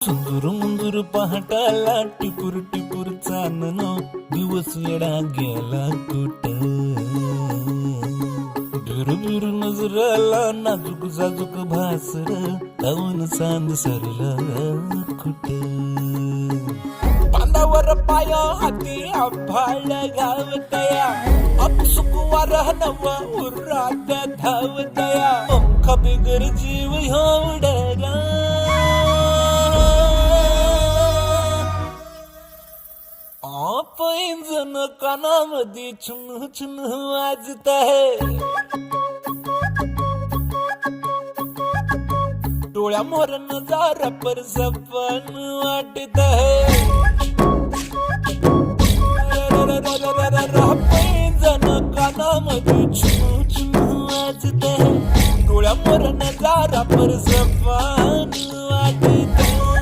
सुंदूर मुंदूर पहाटाला टिपूर टिपूर चांदण दिवस येडा गेला कुठ बिर नजराला नाजूक साजूक भासर धावून सांद सरला कुठ बांधावर पाया हाती आभाळ गावतया अपसुक वारा नवा उरात धावतया पंखा बिगर जीव उडगा पैंजण कानामध्ये छुन छुन वाजत आहे डोळ्या मोर नजारा पर सपन वाटत आहे पैंजण कानामध्ये छुन छुन वाजत आहे डोळ्या मोर नजारा पर सपन वाटत